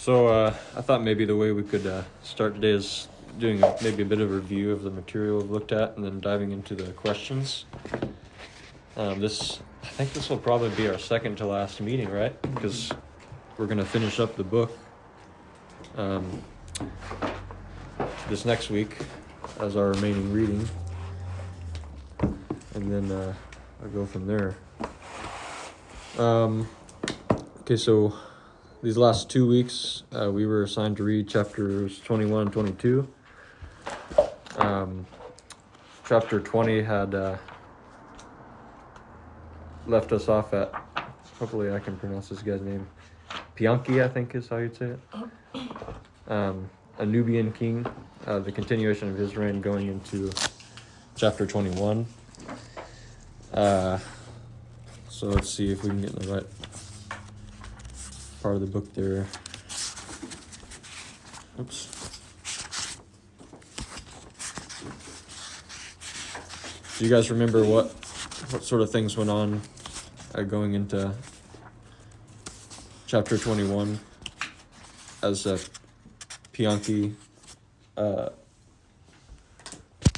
I thought maybe the way we could start today is doing maybe a bit of a review of the material we've looked at and then diving into the questions. I think this will probably be our second to last meeting, right? Because we're going to finish up the book this next week as our remaining reading. And then I'll go from there. Okay, so these last 2 weeks, we were assigned to read chapters 21 and 22. Chapter 20 had left us off at, hopefully I can pronounce this guy's name, Pianki, I think is how you'd say it. A Nubian king, the continuation of his reign going into chapter 21. So let's see if we can get in the right part of the book there. Oops. Do you guys remember what sort of things went on going into chapter 21 as Pianki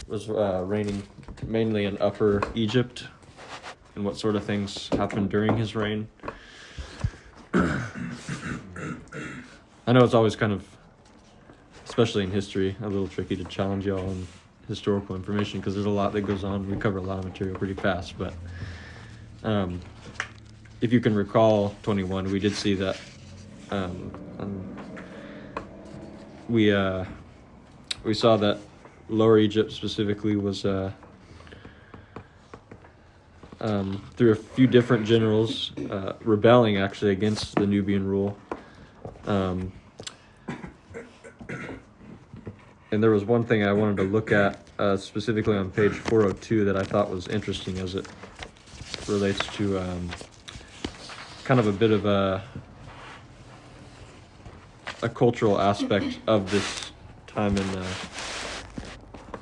was reigning mainly in Upper Egypt, and what sort of things happened during his reign? I know it's always kind of, especially in history, a little tricky to challenge y'all on historical information because there's a lot that goes on. We cover a lot of material pretty fast, but if you can recall 21, we did see that we saw that Lower Egypt specifically was through a few different generals rebelling actually against the Nubian rule. And there was one thing I wanted to look at specifically on page 402 that I thought was interesting as it relates to kind of a bit of a cultural aspect of this time in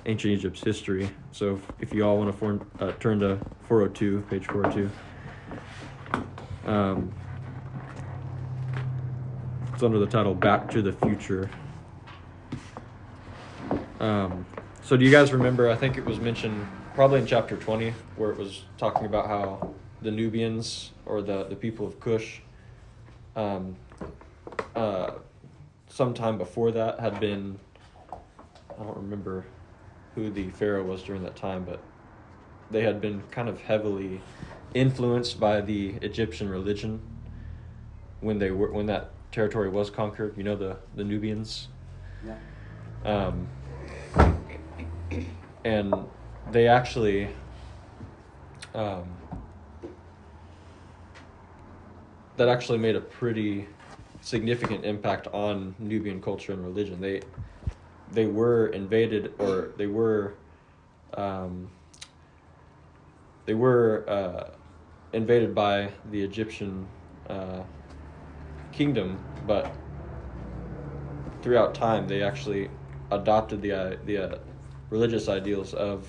ancient Egypt's history. So if you all want to turn to 402, page 402. It's under the title Back to the Future. So do you guys remember, I think it was mentioned probably in chapter 20, where it was talking about how the Nubians, or the people of Cush, sometime before that had been, I don't remember who the pharaoh was during that time, but they had been kind of heavily influenced by the Egyptian religion when that territory was conquered. You know, the Nubians. Yeah. And they actually that actually made a pretty significant impact on Nubian culture and religion. They were invaded, or they were invaded by the Egyptian kingdom, but throughout time they actually adopted the religious ideals of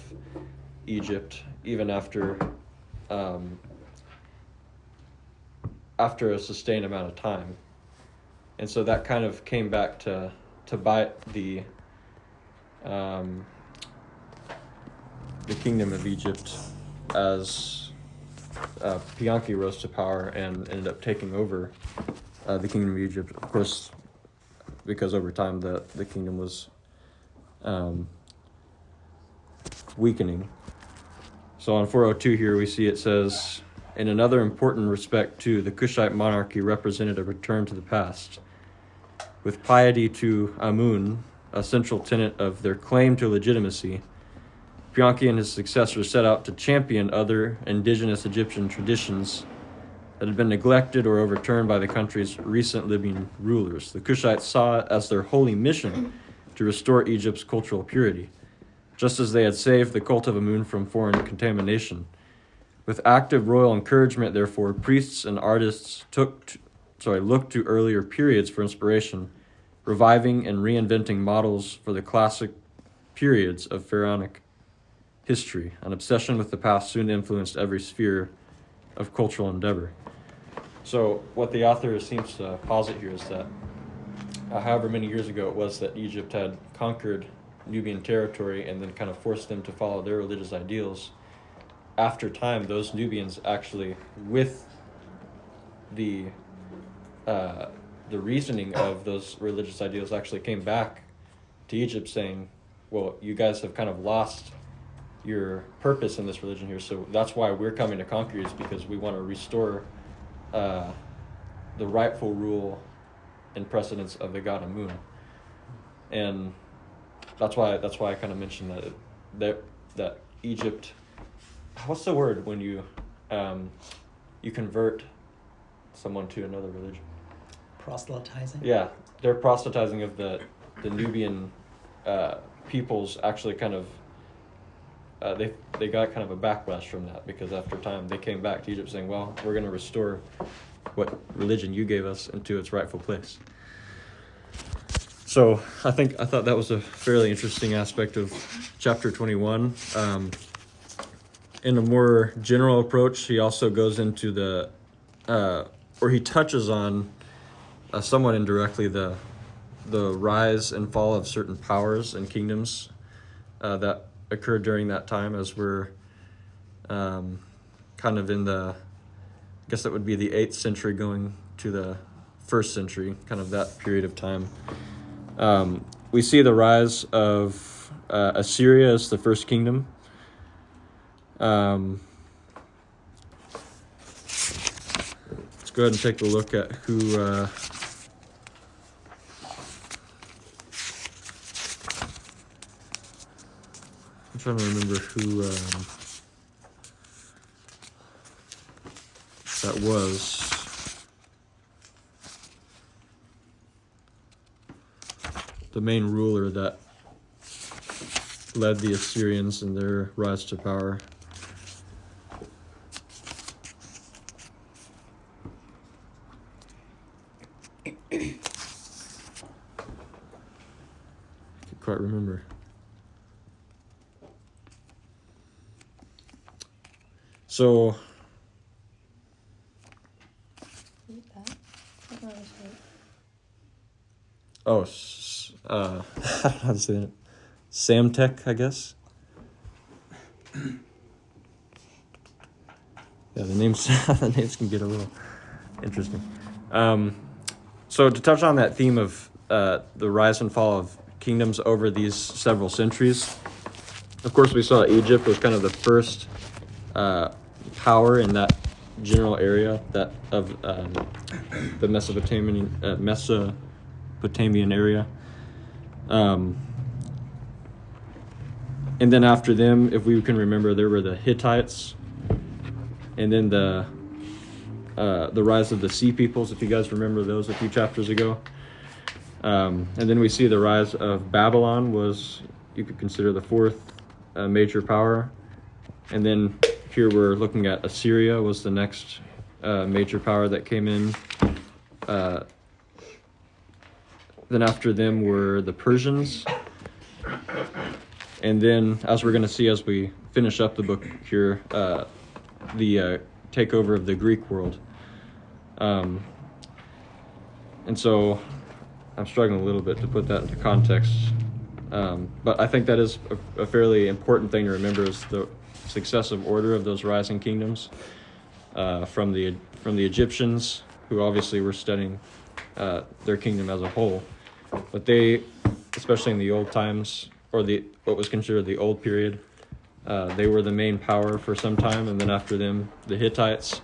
Egypt, even after a sustained amount of time. And so that kind of came back to bite the kingdom of Egypt as Pianki rose to power and ended up taking over the kingdom of Egypt. Of course, because over time the kingdom was weakening. So on 402 here we see it says, in another important respect too, the Kushite monarchy represented a return to the past. With piety to Amun, a central tenet of their claim to legitimacy, Pianki and his successors set out to champion other indigenous Egyptian traditions that had been neglected or overturned by the country's recent living rulers. The Kushites saw it as their holy mission to restore Egypt's cultural purity, just as they had saved the cult of Amun from foreign contamination. With active royal encouragement, therefore, priests and artists looked to earlier periods for inspiration, reviving and reinventing models for the classic periods of pharaonic history. An obsession with the past soon influenced every sphere of cultural endeavor. So what the author seems to posit here is that however many years ago it was that Egypt had conquered Nubian territory and then kind of forced them to follow their religious ideals. After time, those Nubians actually, with the reasoning of those religious ideals, actually came back to Egypt saying, well, you guys have kind of lost your purpose in this religion here, so that's why we're coming to conquer you, is because we want to restore the rightful rule and precedence of the god Amun. And that's why I kind of mentioned that Egypt, what's the word when you convert someone to another religion? Proselytizing? Yeah, their proselytizing of the Nubian peoples actually kind of they got kind of a backlash from that, because after time they came back to Egypt saying, well, we're going to restore what religion you gave us into its rightful place. So I thought that was a fairly interesting aspect of chapter 21. In a more general approach, he also goes into or he touches on somewhat indirectly the rise and fall of certain powers and kingdoms that occurred during that time, as we're kind of in I guess that would be the 8th century going to the 1st century, kind of that period of time. We see the rise of Assyria as the first kingdom. Let's go ahead and take a look at who I'm trying to remember who that was. The main ruler that led the Assyrians in their rise to power. I can't quite remember. So, oh, I don't know how to say it. Samtech, I guess. Yeah, the names can get a little interesting. So to touch on that theme of the rise and fall of kingdoms over these several centuries, of course we saw Egypt was kind of the first power in that general area that of the Mesopotamian area. And then after them, if we can remember, there were the Hittites, and then the rise of the Sea Peoples, if you guys remember those a few chapters ago. And then we see the rise of Babylon was, you could consider, the 4th major power. And then here we're looking at Assyria was the next major power that came in. Then after them were the Persians. And then, as we're going to see as we finish up the book here, the takeover of the Greek world. And so I'm struggling a little bit to put that into context. But I think that is a fairly important thing to remember, is the successive order of those rising kingdoms from the Egyptians, who obviously were studying their kingdom as a whole. But they, especially in the old times, or what was considered the old period, they were the main power for some time, and then after them, the Hittites.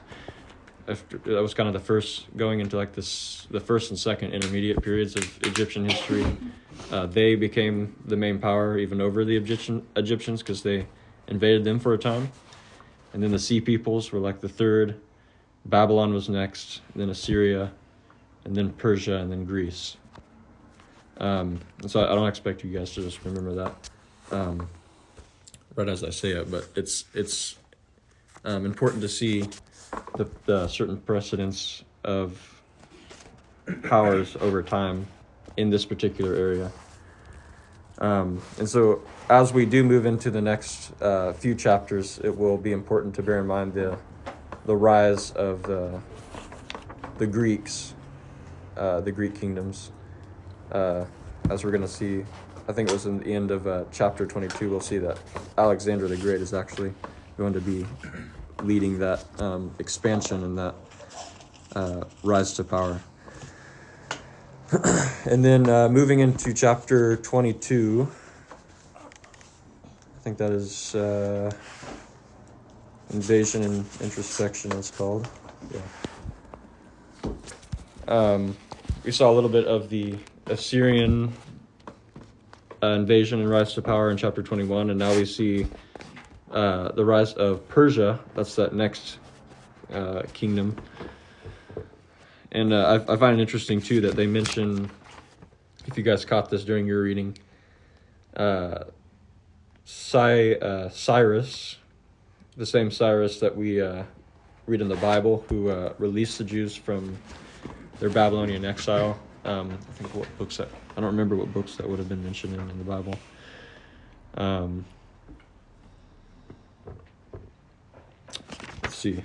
That was kind of the first, going into like the 1st and 2nd intermediate periods of Egyptian history. They became the main power even over the Egyptians, because they invaded them for a time. And then the Sea Peoples were like the 3rd. Babylon was next, then Assyria, and then Persia, and then Greece. And so I don't expect you guys to just remember that right as I say it, but it's important to see the certain precedents of powers over time in this particular area. And so as we do move into the next few chapters, it will be important to bear in mind the rise of the Greeks, the Greek kingdoms. as we're going to see, I think it was in the end of chapter 22, we'll see that Alexander the Great is actually going to be leading that expansion and that rise to power. And then moving into chapter 22, I think that is invasion and introspection it's called. Yeah. We saw a little bit of the Assyrian invasion and rise to power in chapter 21, and now we see the rise of Persia. That's that next kingdom. And I find it interesting, too, that they mention, if you guys caught this during your reading, Cyrus, the same Cyrus that we read in the Bible, who released the Jews from their Babylonian exile. I think I don't remember what books that would have been mentioned in the Bible. Let's see.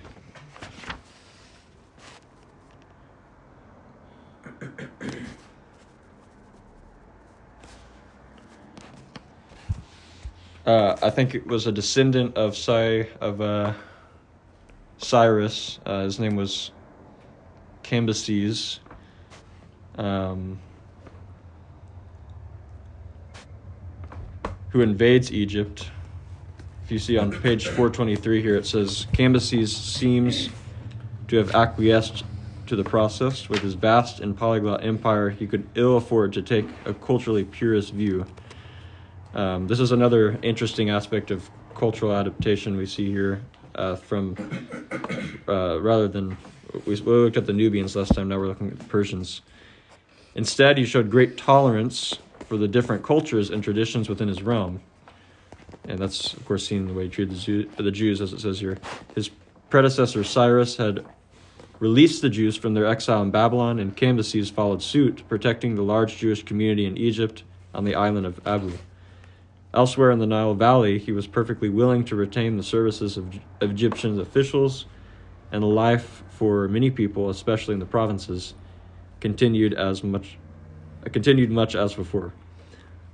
I think it was a descendant of Cyrus. His name was Cambyses. Who invades Egypt. If you see on page 423 here, it says, Cambyses seems to have acquiesced to the process. With his vast and polyglot empire, he could ill afford to take a culturally purist view. This is another interesting aspect of cultural adaptation we see here from, rather than, we looked at the Nubians last time, now we're looking at the Persians. Instead, he showed great tolerance for the different cultures and traditions within his realm. And that's, of course, seen in the way he treated the Jews, as it says here. His predecessor, Cyrus, had released the Jews from their exile in Babylon, and Cambyses followed suit, protecting the large Jewish community in Egypt on the island of Abu. Elsewhere in the Nile Valley, he was perfectly willing to retain the services of Egyptian officials, and the life for many people, especially in the provinces, continued much as before.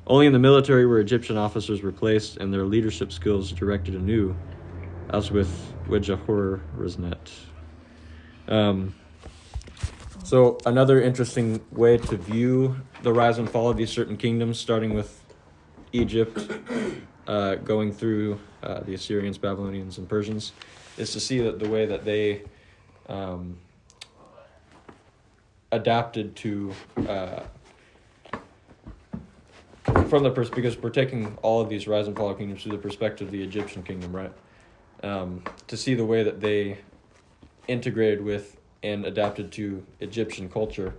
Only in the military were Egyptian officers replaced and their leadership skills directed anew, as with Jehoshaphat. So another interesting way to view the rise and fall of these certain kingdoms, starting with Egypt, going through the Assyrians, Babylonians, and Persians, is to see that the way that they adapted to because we're taking all of these rise and fall kingdoms through the perspective of the Egyptian kingdom, right? To see the way that they integrated with and adapted to Egyptian culture.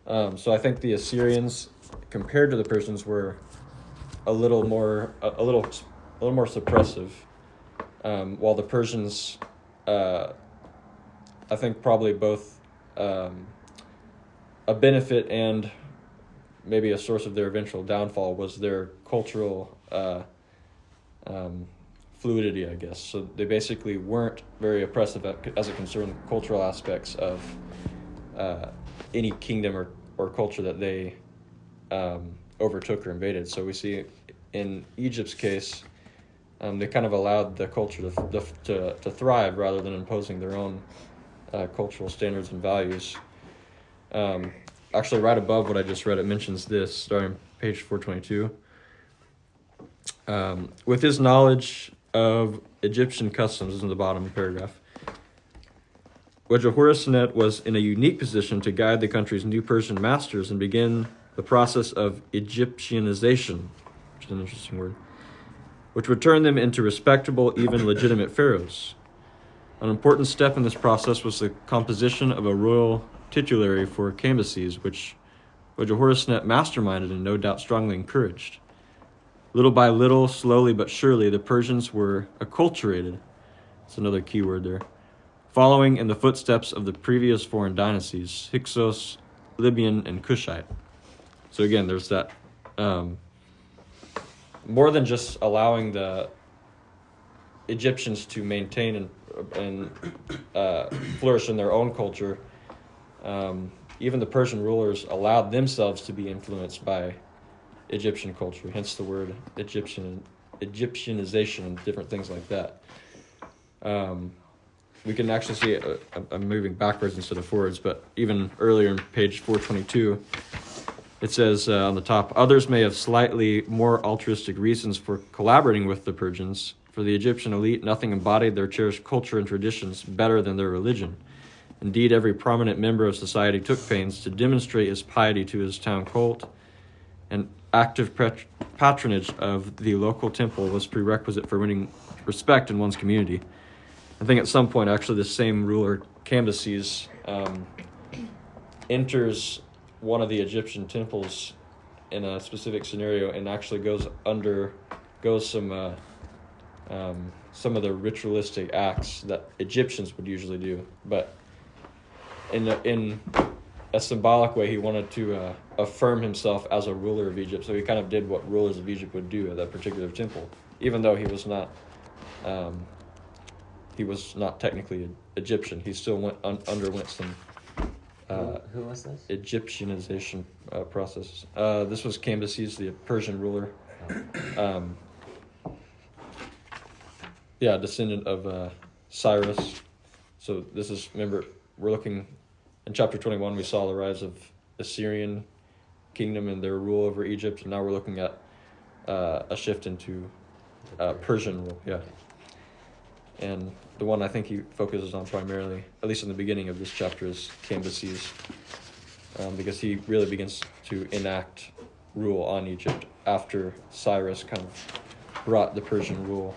So I think the Assyrians, compared to the Persians, were a little more suppressive, while the Persians, I think probably both a benefit and maybe a source of their eventual downfall was their cultural fluidity, I guess. So they basically weren't very oppressive as it concerned cultural aspects of any kingdom or culture that they overtook or invaded. So we see in Egypt's case, they kind of allowed the culture to thrive rather than imposing their own cultural standards and values. Actually, right above what I just read, it mentions this, starting page 422. With his knowledge of Egyptian customs, is in the bottom paragraph, Jehoshaphat was in a unique position to guide the country's new Persian masters and begin the process of Egyptianization, which is an interesting word, which would turn them into respectable, even legitimate pharaohs. An important step in this process was the composition of a royal titulary for Cambyses, which Jehoshaphat masterminded and no doubt strongly encouraged. Little by little, slowly but surely, the Persians were acculturated. That's another key word there. Following in the footsteps of the previous foreign dynasties, Hyksos, Libyan, and Kushite. So again, there's that more than just allowing the Egyptians to maintain and flourish in their own culture. even the Persian rulers allowed themselves to be influenced by Egyptian culture, hence the word Egyptianization and different things like that. We can actually see it, I'm moving backwards instead of forwards, but even earlier in page 422, it says on the top, others may have slightly more altruistic reasons for collaborating with the Persians. For the Egyptian elite, nothing embodied their cherished culture and traditions better than their religion. Indeed, every prominent member of society took pains to demonstrate his piety to his town cult, and active patronage of the local temple was prerequisite for winning respect in one's community. I think at some point, actually, the same ruler, Cambyses, enters one of the Egyptian temples in a specific scenario and actually goes some of the ritualistic acts that Egyptians would usually do, but in a symbolic way, he wanted to affirm himself as a ruler of Egypt. So he kind of did what rulers of Egypt would do at that particular temple, even though he was not technically Egyptian. He still underwent some Who was this? Egyptianization process. This was Cambyses, the Persian ruler. Descendant of Cyrus. So this is, remember, we're looking in chapter 21. We saw the rise of Assyrian kingdom and their rule over Egypt, and now we're looking at a shift into Persian rule. Yeah. And the one I think he focuses on primarily, at least in the beginning of this chapter, is Cambyses, because he really begins to enact rule on Egypt after Cyrus kind of brought the Persian rule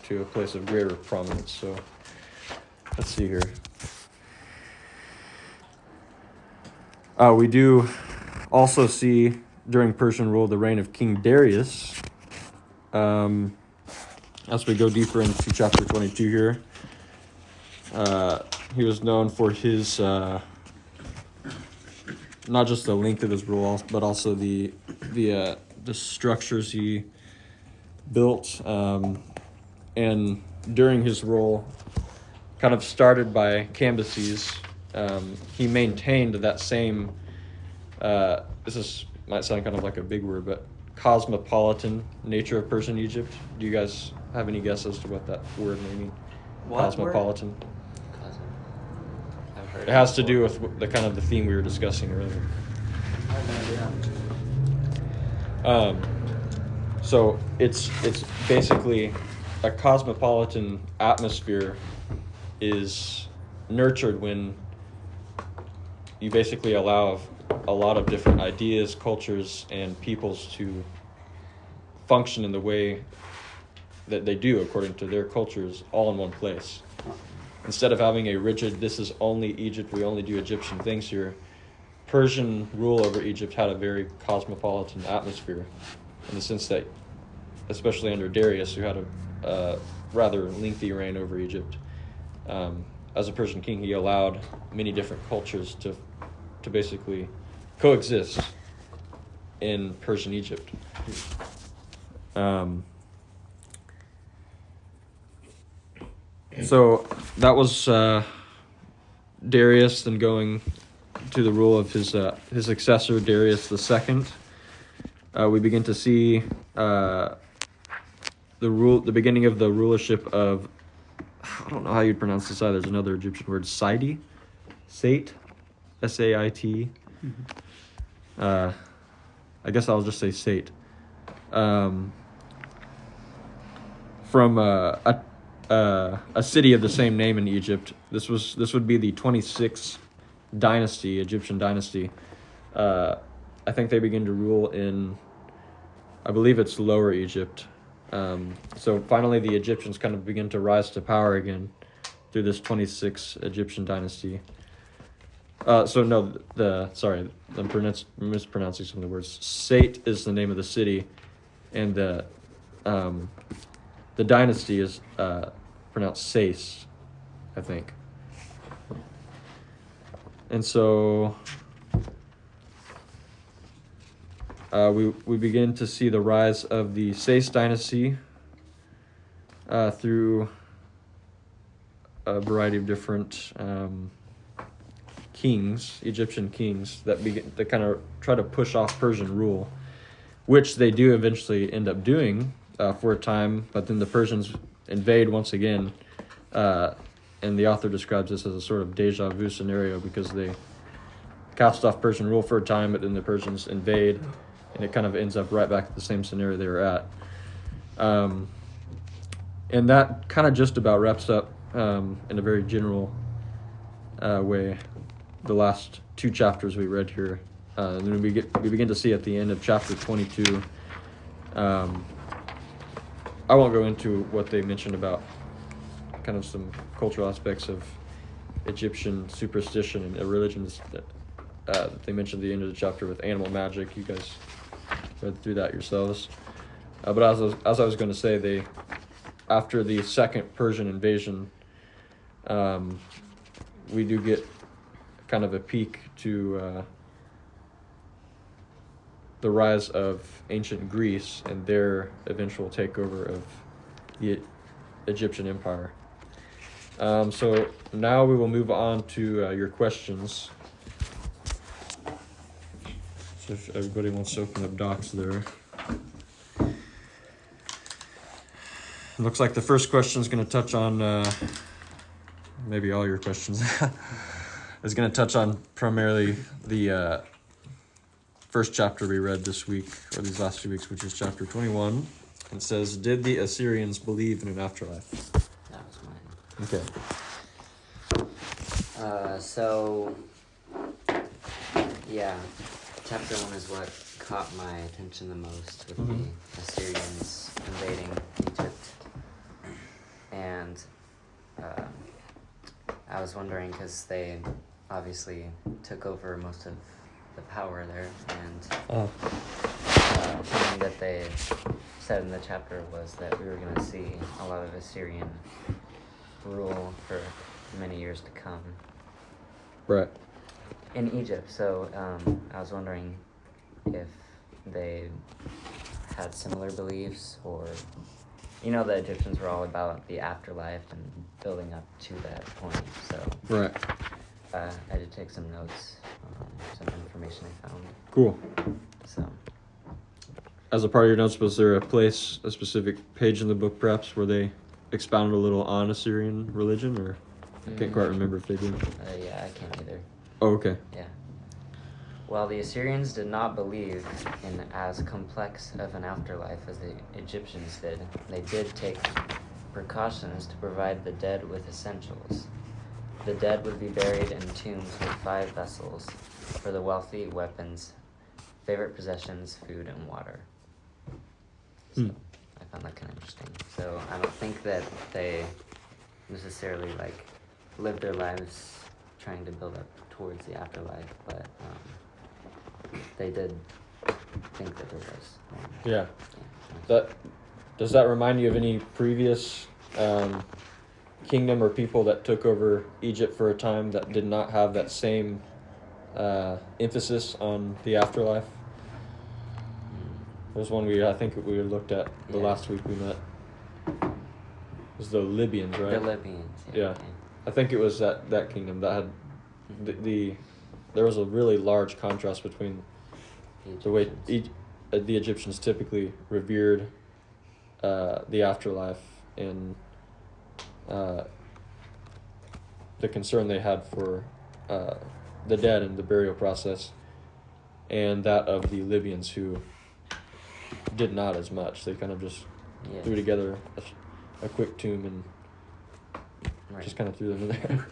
to a place of greater prominence. So let's see here. We do also see during Persian rule the reign of King Darius. As we go deeper into chapter 22 here, he was known for his not just the length of his rule, but also the structures he built. And during his rule, kind of started by Cambyses, he maintained that same, might sound kind of like a big word, but cosmopolitan nature of Persian Egypt. Do you guys have any guess as to what that word may mean? What Cosmopolitan. word? I've heard It has to do with the kind of the theme we were discussing earlier. I have no idea. So it's basically a cosmopolitan atmosphere is nurtured when you basically allow a lot of different ideas, cultures, and peoples to function in the way that they do according to their cultures all in one place. Instead of having a rigid, this is only Egypt, we only do Egyptian things here, Persian rule over Egypt had a very cosmopolitan atmosphere in the sense that, especially under Darius, who had a rather lengthy reign over Egypt, as a Persian king, he allowed many different cultures to basically coexist in Persian Egypt. So that was Darius, then going to the rule of his successor, Darius II. We begin to see the beginning of the rulership of, I don't know how you'd pronounce this either. There's another Egyptian word, Sait, Sait, S-A-I-T. I guess I'll just say Sait. From a city of the same name in Egypt. This would be the 26th dynasty, Egyptian dynasty. I think they begin to rule in, I believe it's Lower Egypt. So finally the Egyptians kind of begin to rise to power again through this 26th Egyptian dynasty. Sorry, I'm mispronouncing some of the words. Sait is the name of the city, and the dynasty is pronounced Sais, I think. And so we begin to see the rise of the Sais dynasty through a variety of different kings, Egyptian kings, that kind of try to push off Persian rule, which they do eventually end up doing for a time, but then the Persians invade once again, and the author describes this as a sort of deja vu scenario because they cast off Persian rule for a time, but then the Persians invade, and it kind of ends up right back at the same scenario they were at. And that kind of just about wraps up, in a very general way, the last two chapters we read here. And then we begin to see at the end of chapter 22. I won't go into what they mentioned about kind of some cultural aspects of Egyptian superstition and religions that they mentioned at the end of the chapter with animal magic. You guys read through that yourselves. But as I was going to say, after the second Persian invasion, we do get kind of a peek to the rise of ancient Greece and their eventual takeover of the Egyptian Empire. So now we will move on to your questions. So if everybody wants to open up docs there. It looks like the first question is going to touch on, maybe all your questions, is going to touch on primarily the first chapter we read this week, or these last 2 weeks, which is chapter 21. It says, did the Assyrians believe in an afterlife? That was mine. Okay. Yeah, chapter 1 is what caught my attention the most with the Assyrians invading Egypt. And I was wondering, because they obviously took over most of the power there, and something that they said in the chapter was that we were going to see a lot of Assyrian rule for many years to come. Right. In Egypt, so I was wondering if they had similar beliefs, or, the Egyptians were all about the afterlife and building up to that point, so Right. I did take some notes, some information I found. Cool. So As a part of your notes, was there a specific page in the book perhaps where they expounded a little on Assyrian religion, or I can't quite remember if they did. Yeah, I can't either. Oh, okay. Yeah. While the Assyrians did not believe in as complex of an afterlife as the Egyptians did, they did take precautions to provide the dead with essentials. The dead would be buried in tombs with 5 vessels for the wealthy, weapons, favorite possessions, food, and water. So I found that kind of interesting. So I don't think that they necessarily lived their lives trying to build up towards the afterlife, but they did think that there was one. Yeah. Does that remind you of any previous kingdom or people that took over Egypt for a time that did not have that same emphasis on the afterlife? There's one I think we looked at the last week we met. It was the Libyans, right? The Libyans, Yeah. I think it was that kingdom that had there was a really large contrast between the way the Egyptians typically revered the afterlife and the concern they had for the dead and the burial process, and that of the Libyans, who did not as much. They kind of just threw together a quick tomb and just kind of threw them in there.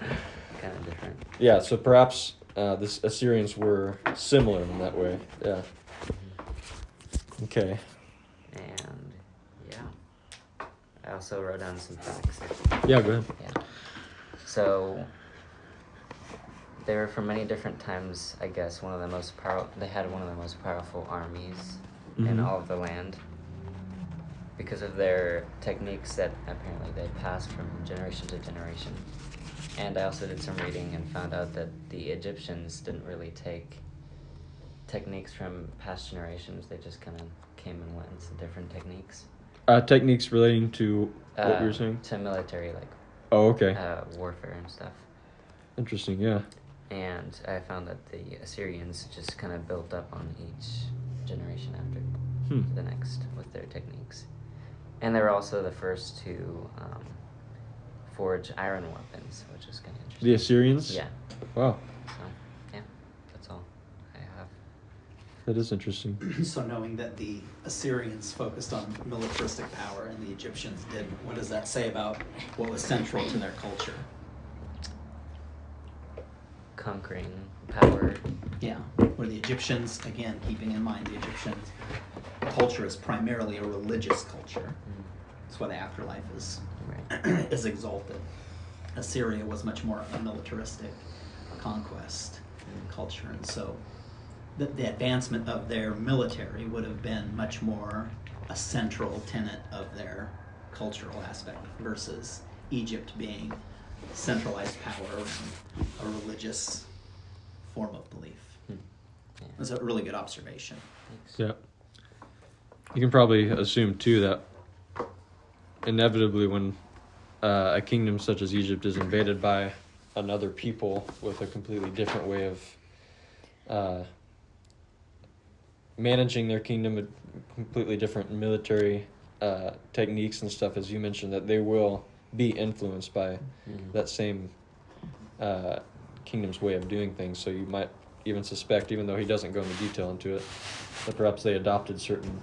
Kind of different. Yeah, so perhaps the Assyrians were similar in that way. Yeah. Okay. And I also wrote down some facts. Yeah, go ahead. Yeah. So they were from many different times. I guess they had one of the most powerful armies in all of the land, because of their techniques that apparently they passed from generation to generation. And I also did some reading and found out that the Egyptians didn't really take techniques from past generations. They just kind of came and went into different techniques. Techniques relating to what you were saying? To military, Oh, okay. warfare and stuff. Interesting, yeah. and I found that the Assyrians just kind of built up on each generation after the next with their techniques. And they were also the first to forge iron weapons, which is kind of interesting. The Assyrians? Yeah. Wow. So, yeah, that's all I have. That is interesting. So knowing that the Assyrians focused on militaristic power and the Egyptians didn't, what does that say about what was central to their culture? Conquering power. Yeah, where the Egyptians, again, keeping in mind the Egyptian culture is primarily a religious culture. That's why the afterlife is Right. is exalted. Assyria was much more a militaristic conquest culture, and so the advancement of their military would have been much more a central tenet of their cultural aspect versus Egypt being centralized power around a religious form of belief. Yeah. That's a really good observation. Thanks. Yeah. You can probably assume, too, that inevitably when a kingdom such as Egypt is invaded by another people with a completely different way of managing their kingdom, a completely different military techniques and stuff, as you mentioned, that they will be influenced by that same kingdom's way of doing things. So you might even suspect, even though he doesn't go into detail into it, that perhaps they adopted certain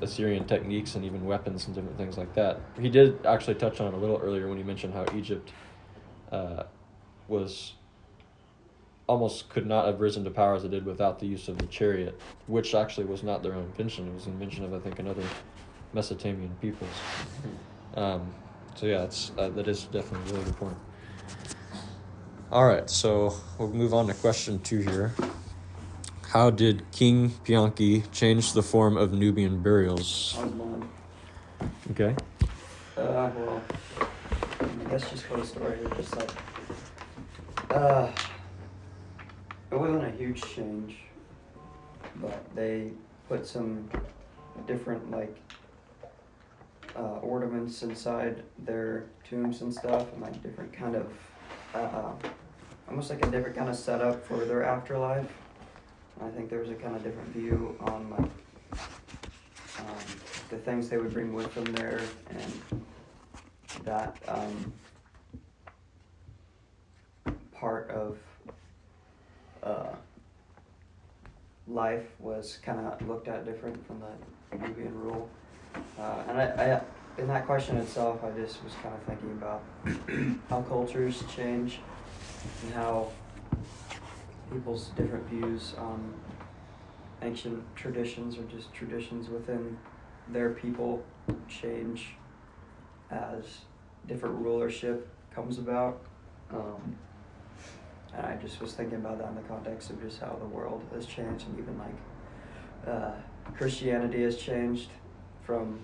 Assyrian techniques and even weapons and different things like that. He did actually touch on it a little earlier when he mentioned how Egypt was almost could not have risen to power as it did without the use of the chariot, which actually was not their own invention. It was an invention of, I think, another Mesopotamian peoples. So yeah, that is definitely a really good point. All right, so we'll move on to question 2 here. How did King Pianki change the form of Nubian burials? I was blind. Okay. Well, I guess just for the story, just like, it wasn't a huge change, but they put some different, like, ornaments inside their tombs and stuff, and like different kind of, almost like a different kind of setup for their afterlife. I think there was a kind of different view on like the things they would bring with them there, and that part of life was kind of looked at different from the Nubian rule. And I, in that question itself, I just was kind of thinking about how cultures change and how people's different views on ancient traditions or just traditions within their people change as different rulership comes about. And I just was thinking about that in the context of just how the world has changed, and even like Christianity has changed from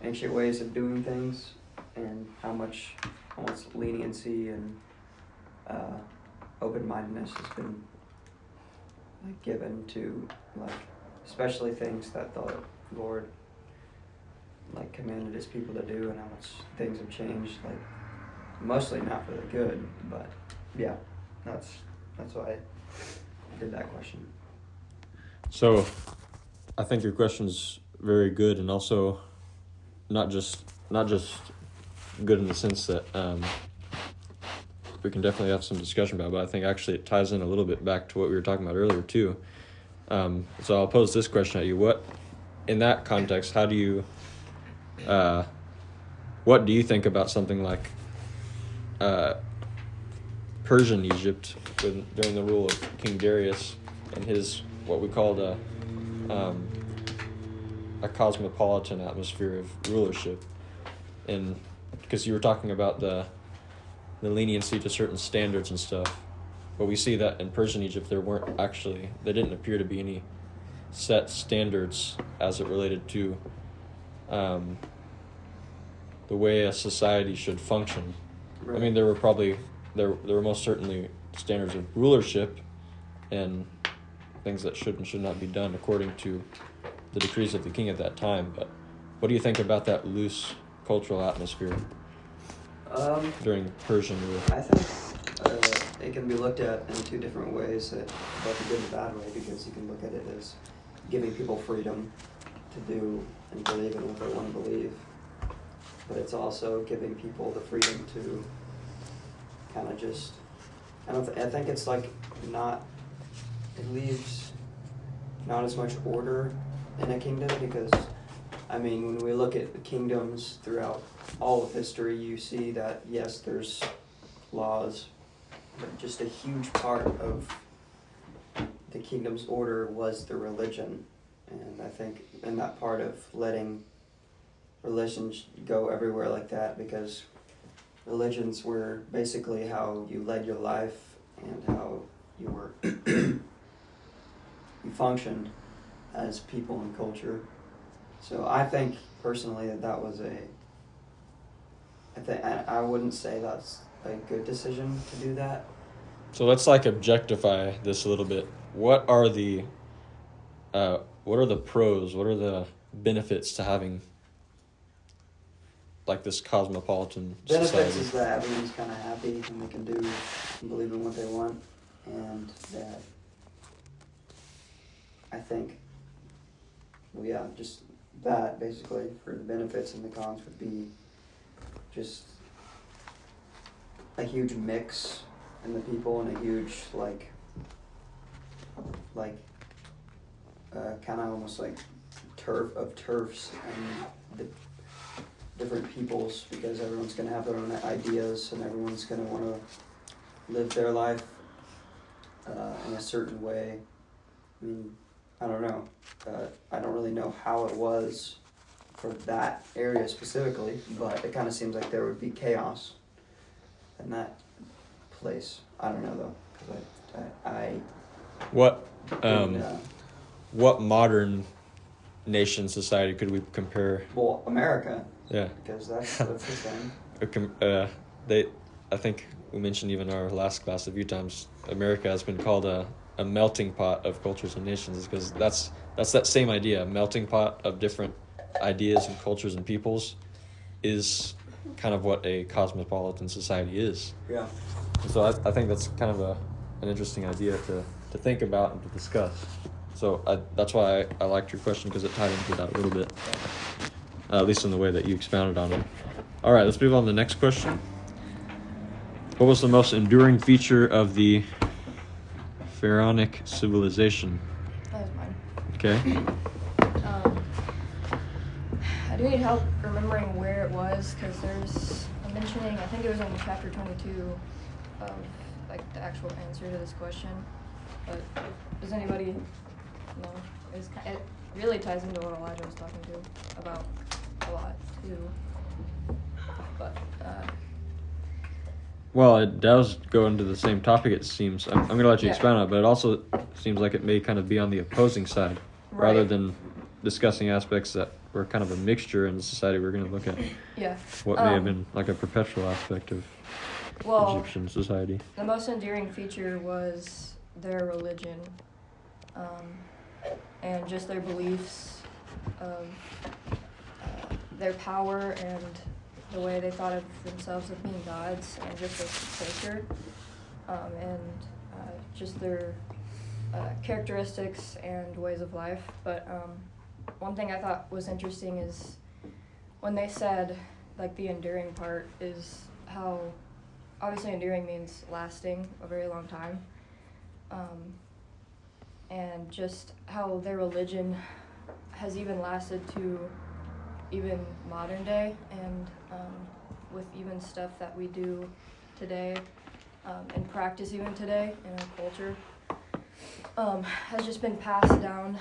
ancient ways of doing things, and how much almost leniency and open-mindedness has been like given to like especially things that the Lord like commanded his people to do, and how much things have changed, like mostly not for the good, but yeah, that's why I did that question. So I think your question's very good, and also not just good in the sense that we can definitely have some discussion about, but I think actually it ties in a little bit back to what we were talking about earlier too. So I'll pose this question at you. What, in that context, how do you, what do you think about something like Persian Egypt during the rule of King Darius and his, what we called a cosmopolitan atmosphere of rulership? And because you were talking about the leniency to certain standards and stuff, but we see that in Persian Egypt there didn't appear to be any set standards as it related to the way a society should function. Right. I mean, there were most certainly standards of rulership and things that should and should not be done according to the decrees of the king at that time. But what do you think about that loose cultural atmosphere during Persian rule? I think it can be looked at in two different ways, both a good and bad way, because you can look at it as giving people freedom to do and believe in what they want to believe, but it's also giving people the freedom to kind of just, I think it's like not, it leaves not as much order in a kingdom, because I mean, when we look at the kingdoms throughout all of history, you see that yes, there's laws, but just a huge part of the kingdom's order was the religion. And I think in that part of letting religions go everywhere like that, because religions were basically how you led your life and how you were you functioned as people and culture. So I think personally that was I wouldn't say that's a good decision to do that. So let's like objectify this a little bit. What are the pros? What are the benefits to having like this cosmopolitan Benefits society? is that everyone's kind of happy and they can do and believe in what they want, and that I think, well, yeah, just that basically for the benefits, and the cons would be just a huge mix in the people and a huge kind of almost like turfs and the different peoples, because everyone's going to have their own ideas and everyone's going to want to live their life in a certain way. I mean, I don't know. I don't really know how it was for that area specifically, but it kind of seems like there would be chaos in that place. I don't know though, because What didn't, what modern nation society could we compare? well, America, Yeah. because that's the thing. I think we mentioned even in our last class a few times, America has been called a melting pot of cultures and nations, because that's that same idea. A melting pot of different ideas and cultures and peoples is kind of what a cosmopolitan society is. Yeah. So I think that's kind of an interesting idea to think about and to discuss. So that's why I liked your question, because it tied into that a little bit, at least in the way that you expounded on it. All right, let's move on to the next question. What was the most enduring feature of the pharaonic civilization? That was mine. Okay. I do need help remembering where it was, because there's a mentioning, I think it was in chapter 22 of like the actual answer to this question. But does anybody know? It really ties into what Elijah was talking to about a lot too. But Well, it does go into the same topic, it seems. I'm going to let you Yeah. expound on it, but it also seems like it may kind of be on the opposing side, rather Right. than discussing aspects that were kind of a mixture in the society. We're going to look at yeah. what may have been like a perpetual aspect of Well, Egyptian society. the most endearing feature was their religion, and just their beliefs, their power, and the way they thought of themselves as being gods, and just as sacred, and just their characteristics and ways of life. But one thing I thought was interesting is when they said, like, the enduring part is how, obviously enduring means lasting a very long time, and just how their religion has even lasted to even modern day, and with even stuff that we do today, and practice even today in our culture, has just been passed down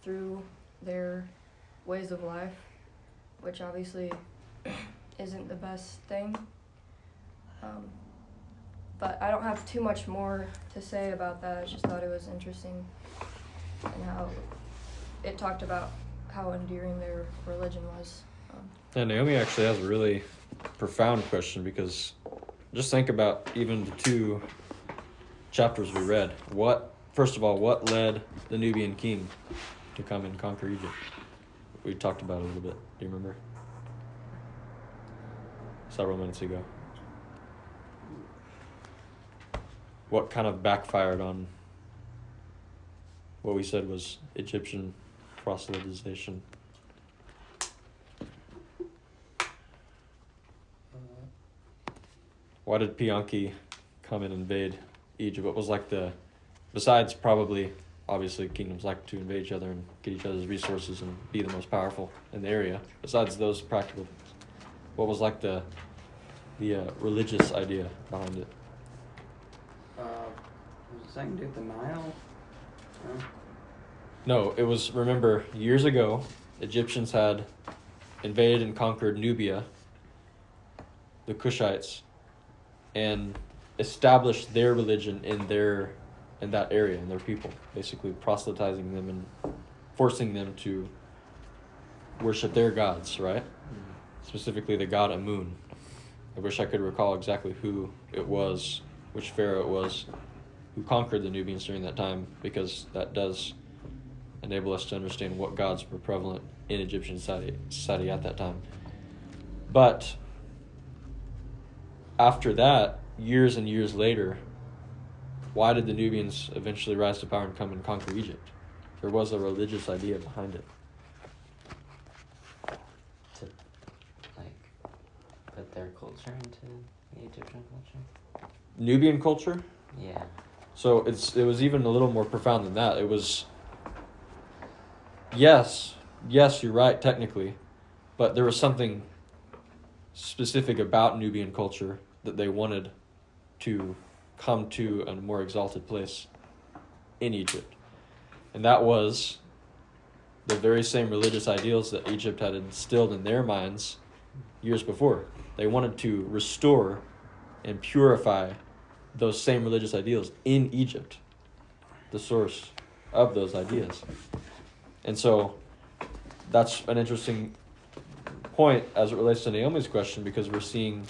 through their ways of life, which obviously isn't the best thing. But I don't have too much more to say about that. I just thought it was interesting, and how it talked about how endearing their religion was. Yeah, Naomi actually has a really profound question, because just think about even the two chapters we read. First of all, what led the Nubian king to come and conquer Egypt? We talked about it a little bit. Do you remember? Several minutes ago. what kind of backfired on what we said was Egyptian proselytization. Why did Pianki come and invade Egypt? What was like the, besides probably, obviously kingdoms like to invade each other and get each other's resources and be the most powerful in the area, besides those practical things, what was like the religious idea behind it? Was it something to do with the Nile? No? No, it was, remember, years ago, Egyptians had invaded and conquered Nubia, the Kushites, and established their religion in that area, in their people, basically proselytizing them and forcing them to worship their gods, right? Specifically the god Amun. I wish I could recall exactly who it was, which pharaoh it was, who conquered the Nubians during that time, because that does enable us to understand what gods were prevalent in Egyptian society at that time. But after that, years and years later, why did the Nubians eventually rise to power and come and conquer Egypt? There was a religious idea behind it. To like put their culture into the Egyptian culture. Nubian culture? Yeah. So it was even a little more profound than that. It was, yes, you're right technically, but there was something specific about Nubian culture that they wanted to come to a more exalted place in Egypt. And that was the very same religious ideals that Egypt had instilled in their minds years before. They wanted to restore and purify those same religious ideals in Egypt, the source of those ideas. And so that's an interesting point as it relates to Naomi's question, because we're seeing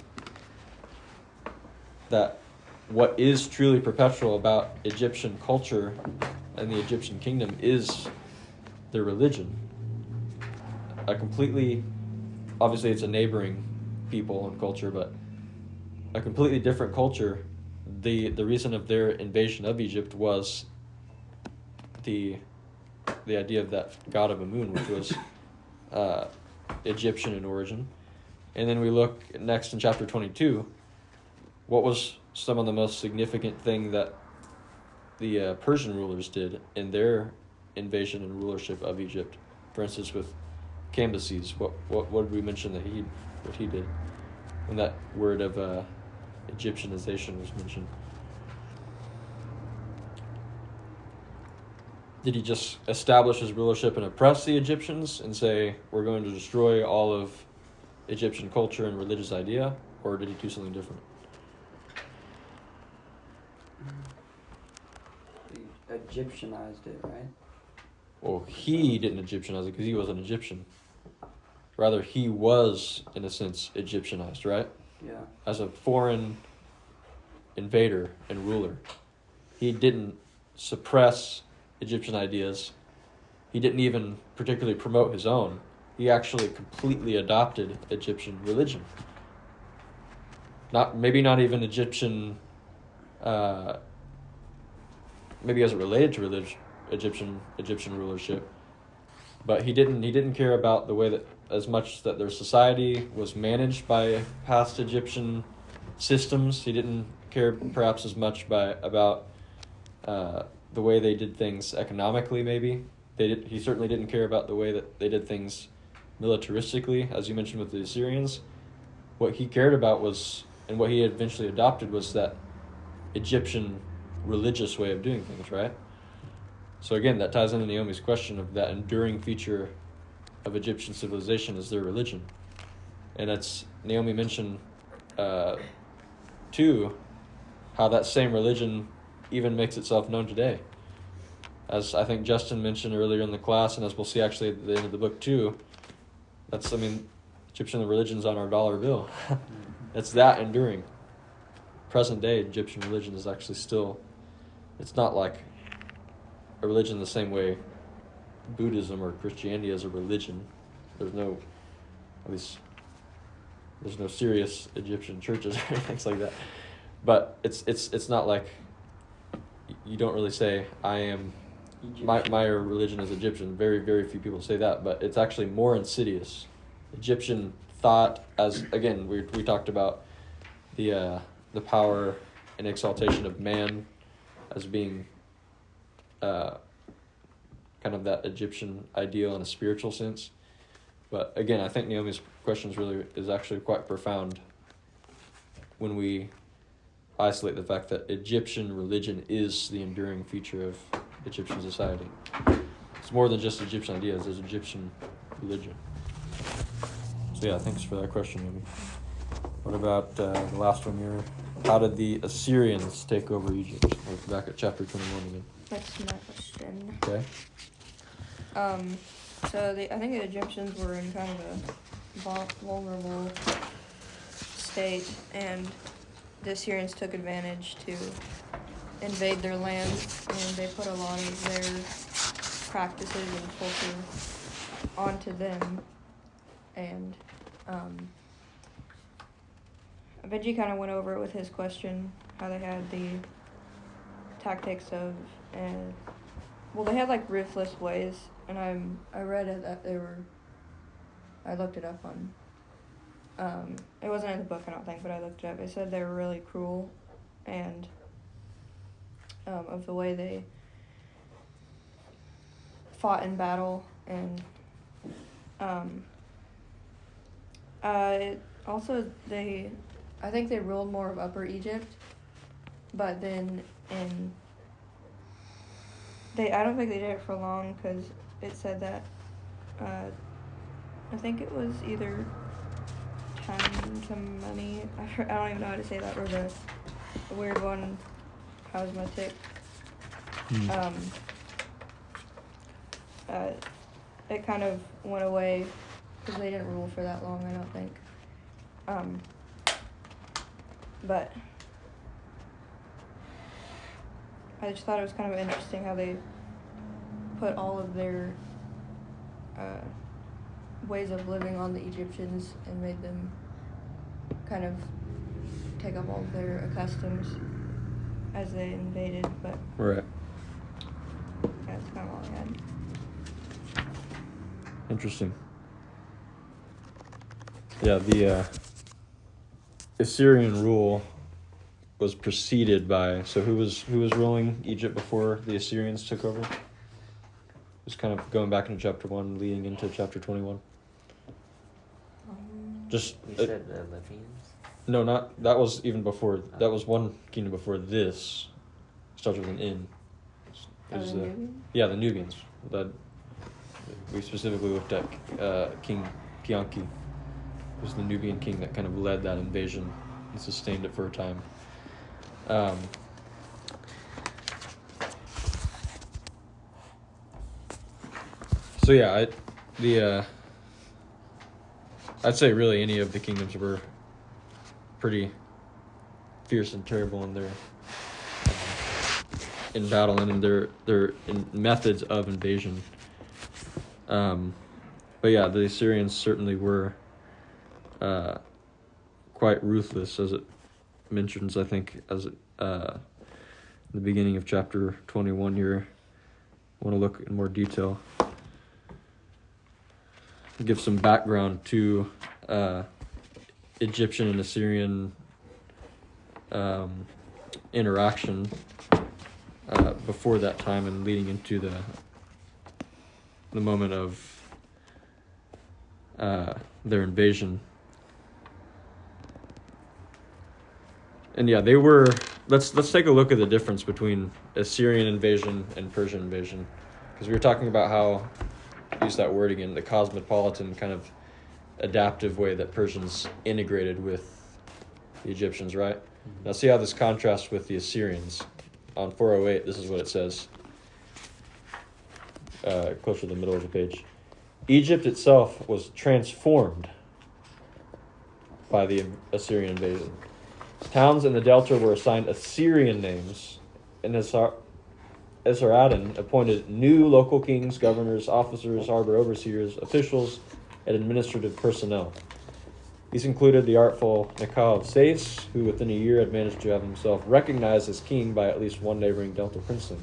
that what is truly perpetual about Egyptian culture and the Egyptian kingdom is their religion. A completely, obviously it's a neighboring people and culture, but a completely different culture. The reason of their invasion of Egypt was the idea of that god of Amun, which was Egyptian in origin. And then we look next in chapter 22, what was some of the most significant thing that the Persian rulers did in their invasion and rulership of Egypt? For instance, with Cambyses, what did we mention that what he did when that word of Egyptianization was mentioned? Did he just establish his rulership and oppress the Egyptians and say, we're going to destroy all of Egyptian culture and religious idea? Or did he do something different? He Egyptianized it, right? Well, he didn't Egyptianize it because he was an Egyptian. Rather, he was, in a sense, Egyptianized, right? Yeah. As a foreign invader and ruler. He didn't suppress Egyptian ideas. He didn't even particularly promote his own. He actually completely adopted Egyptian religion. Maybe not even Egyptian, maybe as it related to Egyptian rulership, but he didn't care about the way that, as much that their society was managed by past Egyptian systems. He didn't care perhaps as much about the way they did things economically. Maybe he certainly didn't care about the way that they did things militaristically, as you mentioned with the Assyrians. What he cared about was, and what he eventually adopted, was that Egyptian religious way of doing things, right? So again, that ties into Naomi's question of that enduring feature of Egyptian civilization is their religion. And it's, Naomi mentioned too, how that same religion even makes itself known today. As I think Justin mentioned earlier in the class, and as we'll see actually at the end of the book too, Egyptian religion's on our dollar bill. It's that enduring. Present day Egyptian religion is actually still, it's not like a religion the same way Buddhism or Christianity is a religion. There's no serious Egyptian churches or things like that. But it's not like you don't really say, I am, my religion is Egyptian. Very, very few people say that, but it's actually more insidious. Egyptian thought, as again, we talked about the power and exaltation of man as being kind of that Egyptian ideal in a spiritual sense. But again, I think Naomi's question is actually quite profound when we isolate the fact that Egyptian religion is the enduring feature of Egyptian society. It's more than just Egyptian ideas, there's Egyptian religion. So yeah, thanks for that question, Naomi. What about the last one here? How did the Assyrians take over Egypt? Look back at chapter 21 again. That's my question. Okay. So I think the Egyptians were in kind of a vulnerable state, and the Assyrians took advantage to invade their land, and they put a lot of their practices and culture onto them. And Benji kind of went over it with his question, how they had the tactics of, they had like ruthless ways, and I read it that I looked it up on, it wasn't in the book I don't think, but I looked it up. It said they were really cruel, and of the way they fought in battle, and I think they ruled more of Upper Egypt, but then I don't think they did it for long, because it said that, I think it was either time to money, I don't even know how to say that, or the weird one, cosmetic. It kind of went away, because they didn't rule for that long, I don't think. But I just thought it was kind of interesting how they put all of their ways of living on the Egyptians and made them kind of take up all of their customs as they invaded. But Right. that's kind of all I had. Interesting. Yeah, the Assyrian rule was preceded by, so who was ruling Egypt before the Assyrians took over? Just kind of going back into chapter 1, leading into chapter 21. Just You said the Libyans? no, not that was even before. That was one kingdom before this. Starts with an N. It was the Nubians? Nubians. That we specifically looked at King Pianki. It was the Nubian king that kind of led that invasion and sustained it for a time. So yeah, I'd say really any of the kingdoms were pretty fierce and terrible in their in battle and in their in methods of invasion. But yeah, the Assyrians certainly were quite ruthless, as it mentions, I think, as the beginning of chapter 21 here. I want to look in more detail. Give some background to Egyptian and Assyrian interaction before that time and leading into the moment of their invasion. And yeah, they were. Let's take a look at the difference between Assyrian invasion and Persian invasion, because we were talking about how, use that word again, the cosmopolitan kind of adaptive way that Persians integrated with the Egyptians, right? Mm-hmm. Now see how this contrasts with the Assyrians. On 408, this is what it says. Closer to the middle of the page. Egypt itself was transformed by the Assyrian invasion. Towns in the delta were assigned Assyrian names, and Esarhaddon appointed new local kings, governors, officers, harbor overseers, officials, and administrative personnel. These included the artful Nekau of Sais, who within a year had managed to have himself recognized as king by at least one neighboring Delta princeling.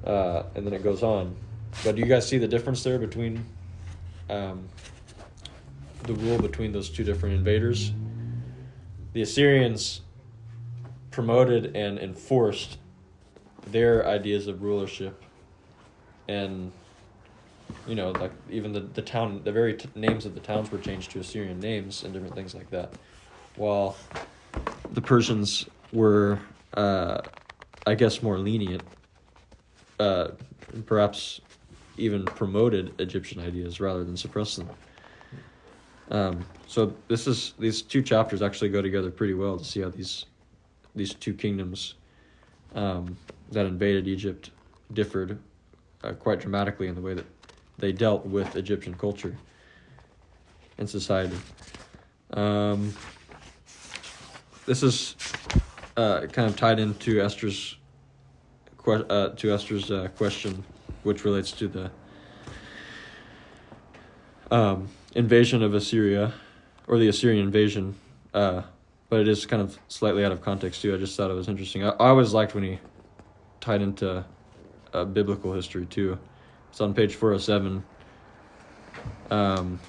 And then it goes on. But do you guys see the difference there between the rule between those two different invaders? The Assyrians promoted and enforced their ideas of rulership, and like even the town, the very names of the towns were changed to Assyrian names and different things like that, while the Persians were I guess more lenient, perhaps even promoted Egyptian ideas rather than suppressed them. So these two chapters actually go together pretty well to see how these two kingdoms that invaded Egypt differed quite dramatically in the way that they dealt with Egyptian culture and society. This is kind of tied into Esther's question, which relates to the invasion of Assyria, or the Assyrian invasion, but it is kind of slightly out of context too. I just thought it was interesting. I always liked when he tied into biblical history too. It's on page 407. When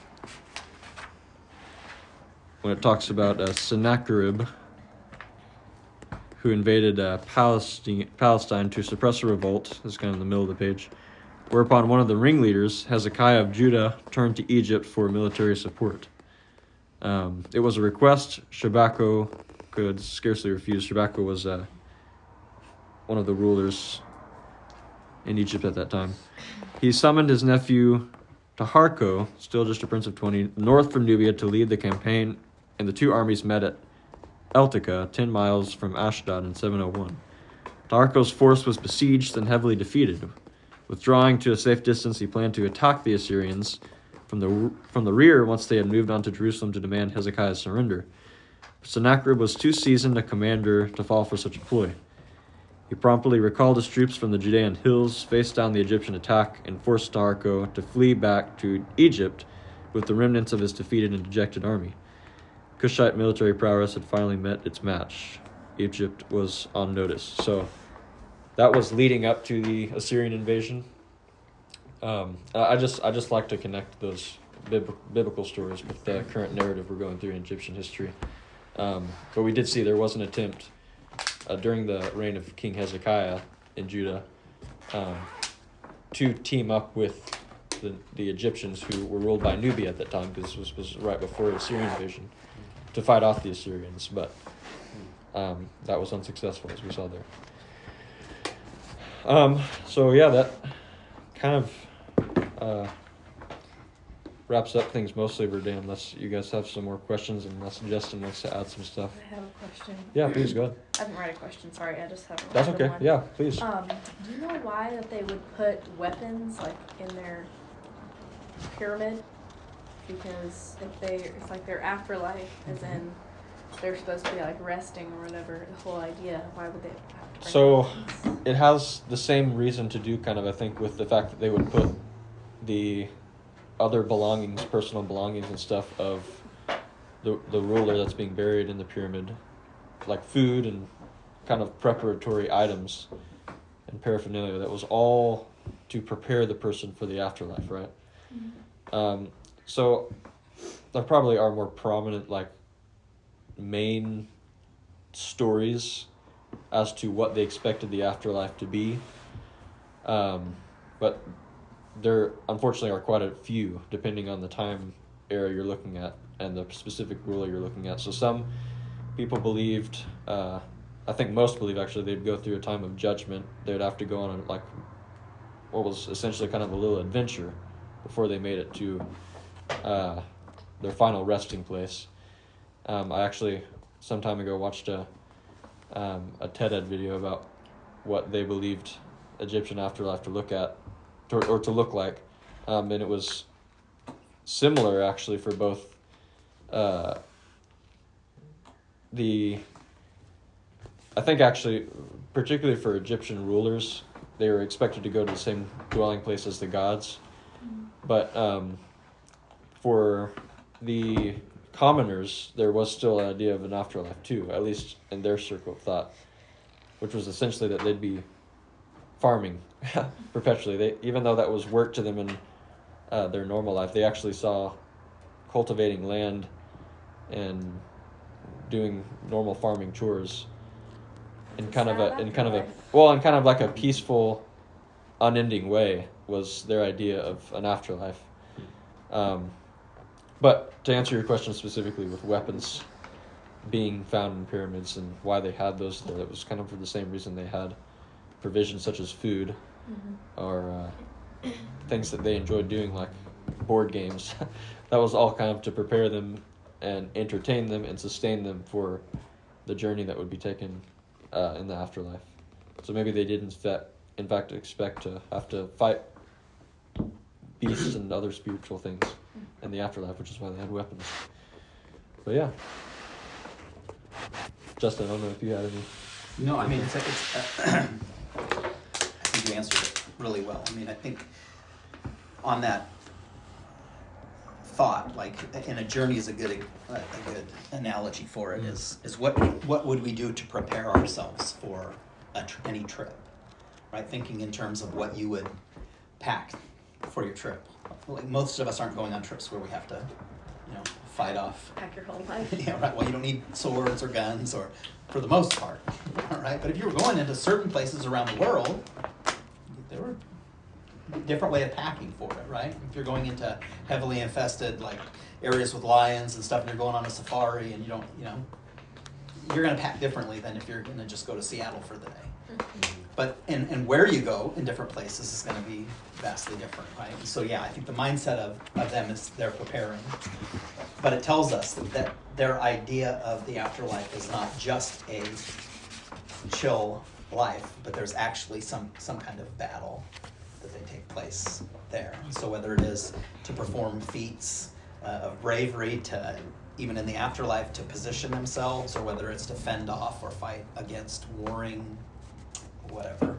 it talks about Sennacherib, who invaded Palestine to suppress a revolt. This is kind of in the middle of the page. Whereupon one of the ringleaders, Hezekiah of Judah, turned to Egypt for military support. It was a request Shebako could scarcely refuse. Shebako was one of the rulers in Egypt at that time. He summoned his nephew Taharko, still just a prince of 20, north from Nubia to lead the campaign, and the two armies met at Eltica, 10 miles from Ashdod in 701. Taharko's force was besieged and heavily defeated. Withdrawing to a safe distance, he planned to attack the Assyrians from the rear once they had moved on to Jerusalem to demand Hezekiah's surrender. Sennacherib was too seasoned a commander to fall for such a ploy. He promptly recalled his troops from the Judean hills, faced down the Egyptian attack, and forced Taharko to flee back to Egypt with the remnants of his defeated and dejected army. Kushite military prowess had finally met its match. Egypt was on notice. So that was leading up to the Assyrian invasion. I just like to connect those biblical stories with the current narrative we're going through in Egyptian history. But we did see there was an attempt during the reign of King Hezekiah in Judah to team up with the Egyptians, who were ruled by Nubia at that time, because this was right before the Assyrian invasion, to fight off the Assyrians, but that was unsuccessful, as we saw there. So yeah, that kind of wraps up things mostly, Verdane, unless you guys have some more questions, and unless Justin wants to add some stuff. I have a question. Yeah, please go ahead. I didn't write a question, sorry, I just have a That's random okay. one. Yeah, please. Do you know why that they would put weapons like in their pyramid? Because it's like their afterlife, as in they're supposed to be like resting or whatever. The whole idea, why would they have to bring So weapons? it has the same reason to do, kind of, I think, with the fact that they would put the other belongings, personal belongings and stuff of the ruler that's being buried in the pyramid, like food and kind of preparatory items and paraphernalia. That was all to prepare the person for the afterlife, right? Mm-hmm. So there probably are more prominent, like, main stories as to what they expected the afterlife to be. But there unfortunately are quite a few, depending on the time era you're looking at and the specific ruler you're looking at. So some people believed, I think most believe actually, they'd go through a time of judgment. They'd have to go on like what was essentially kind of a little adventure before they made it to their final resting place. I actually some time ago watched a TED Ed video about what they believed Egyptian afterlife to look at, or to look like, and it was similar actually for both I think actually particularly for Egyptian rulers, they were expected to go to the same dwelling place as the gods, but for the commoners, there was still an idea of an afterlife too, at least in their circle of thought, which was essentially that they'd be farming perpetually. They, even though that was work to them in their normal life, they actually saw cultivating land and doing normal farming chores in kind of a in kind of like a peaceful, unending way was their idea of an afterlife. But to answer your question specifically with weapons being found in pyramids and why they had those there, it was kind of for the same reason they had provisions such as food or things that they enjoyed doing like board games. That was all kind of to prepare them and entertain them and sustain them for the journey that would be taken in the afterlife. So maybe they did in fact expect to have to fight beasts and other spiritual things in the afterlife, which is why they had weapons. But yeah. Justin, I don't know if you had any. No, I mean, I think you answered it really well. I mean, I think on that thought, like, in a journey is a good analogy for it, is what would we do to prepare ourselves for any trip, right? Thinking in terms of what you would pack for your trip. Like, most of us aren't going on trips where we have to, fight off. Pack your whole life. Yeah, right. Well, you don't need swords or guns, or for the most part, all right. But if you were going into certain places around the world, there were a different way of packing for it, right? If you're going into heavily infested like areas with lions and stuff, and you're going on a safari, and you're going to pack differently than if you're going to just go to Seattle for the day. But and where you go in different places is going to be vastly different, right? And so yeah, I think the mindset of them is they're preparing. But it tells us that their idea of the afterlife is not just a chill life, but there's actually some kind of battle that they take place there. And so whether it is to perform feats of bravery, to even in the afterlife to position themselves, or whether it's to fend off or fight against warring whatever.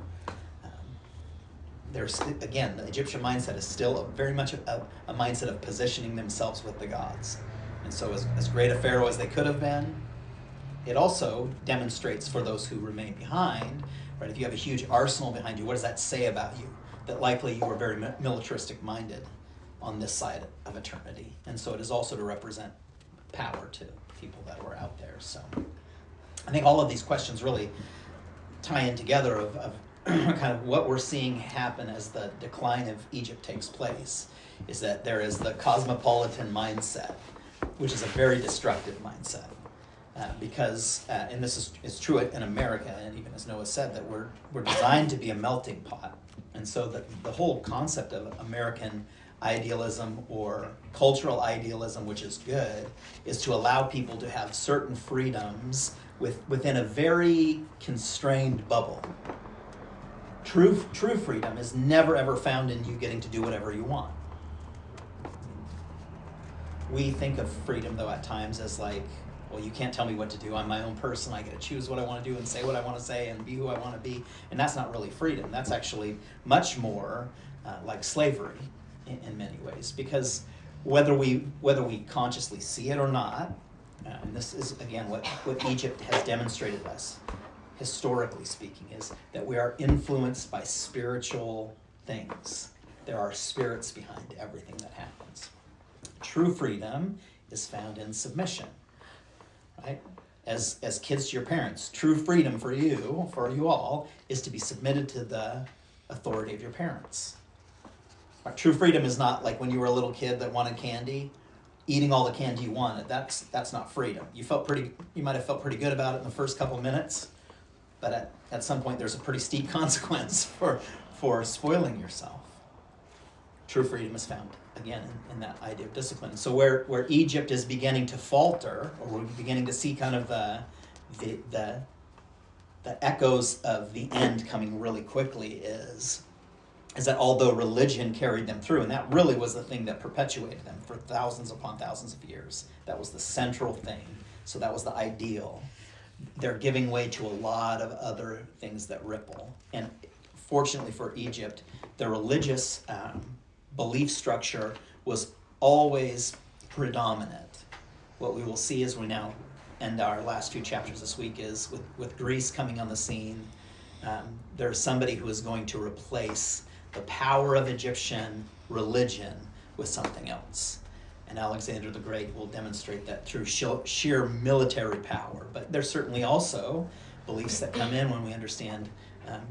There's, again, the Egyptian mindset is still very much a mindset of positioning themselves with the gods. And so as great a pharaoh as they could have been, it also demonstrates for those who remain behind, right? If you have a huge arsenal behind you, what does that say about you? That likely you were very militaristic minded on this side of eternity. And so it is also to represent power to people that were out there. So I think all of these questions really tie in together of kind of what we're seeing happen as the decline of Egypt takes place, is that there is the cosmopolitan mindset, which is a very destructive mindset. Because, and this is true in America, and even as Noah said, that we're designed to be a melting pot. And so the whole concept of American idealism or cultural idealism, which is good, is to allow people to have certain freedoms within a very constrained bubble. True freedom is never ever found in you getting to do whatever you want. We think of freedom, though, at times as like, well, you can't tell me what to do. I'm my own person. I get to choose what I want to do and say what I want to say and be who I want to be. And that's not really freedom. That's actually much more like slavery in many ways. Because whether we consciously see it or not, and this is, again, what Egypt has demonstrated us, historically speaking, is that we are influenced by spiritual things. There are spirits behind everything that happens. True freedom is found in submission, right? As kids to your parents, true freedom for you all, is to be submitted to the authority of your parents. Right? True freedom is not like when you were a little kid that wanted candy, eating all the candy you wanted. That's not freedom. You might have felt pretty good about it in the first couple minutes, but at some point there's a pretty steep consequence for spoiling yourself. True freedom is found, again, in that idea of discipline. So where Egypt is beginning to falter, or we're beginning to see kind of the echoes of the end coming really quickly, is that although religion carried them through, and that really was the thing that perpetuated them for thousands upon thousands of years, that was the central thing, so that was the ideal, they're giving way to a lot of other things that ripple. And fortunately for Egypt, the religious belief structure was always predominant. What we will see as we now end our last 2 chapters this week is with Greece coming on the scene, there's somebody who is going to replace the power of Egyptian religion with something else. And Alexander the Great will demonstrate that through sheer military power. But there's certainly also beliefs that come in when we understand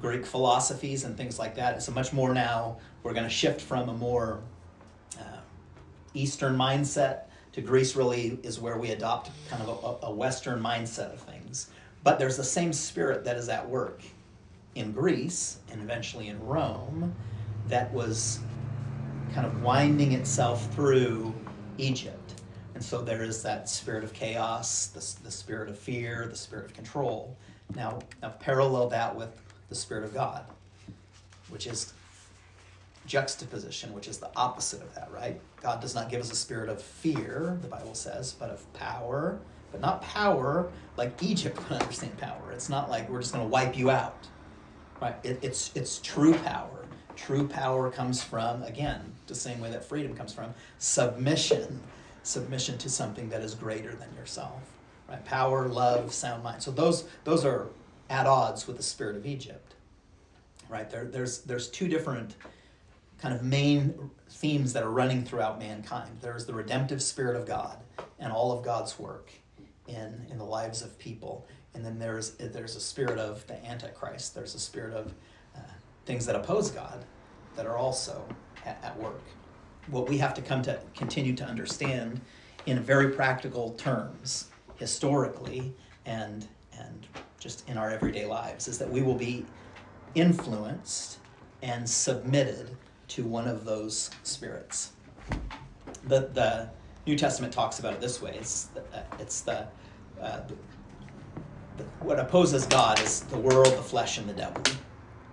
Greek philosophies and things like that. It's a much more now, we're going to shift from a more Eastern mindset to Greece really is where we adopt kind of a Western mindset of things. But there's the same spirit that is at work in Greece and eventually in Rome that was kind of winding itself through Egypt. And so there is that spirit of chaos, the spirit of fear, the spirit of control. Now parallel that with the Spirit of God, which is juxtaposition, which is the opposite of that, right? God does not give us a spirit of fear, the Bible says, but of power, but not power like Egypt would understand power. It's not like we're just going to wipe you out, right? It's true power. True power comes from, again, the same way that freedom comes from, submission to something that is greater than yourself, right? Power, love, sound mind. So those are at odds with the spirit of Egypt, right? There's 2 different kind of main themes that are running throughout mankind. There's the redemptive spirit of God and all of God's work in the lives of people, and then there's a spirit of the Antichrist. There's a spirit of things that oppose God that are also at work. What we have to continue to understand in very practical terms, historically and just in our everyday lives, is that we will be influenced and submitted to one of those spirits. The New Testament talks about it this way. It's what opposes God is the world, the flesh, and the devil.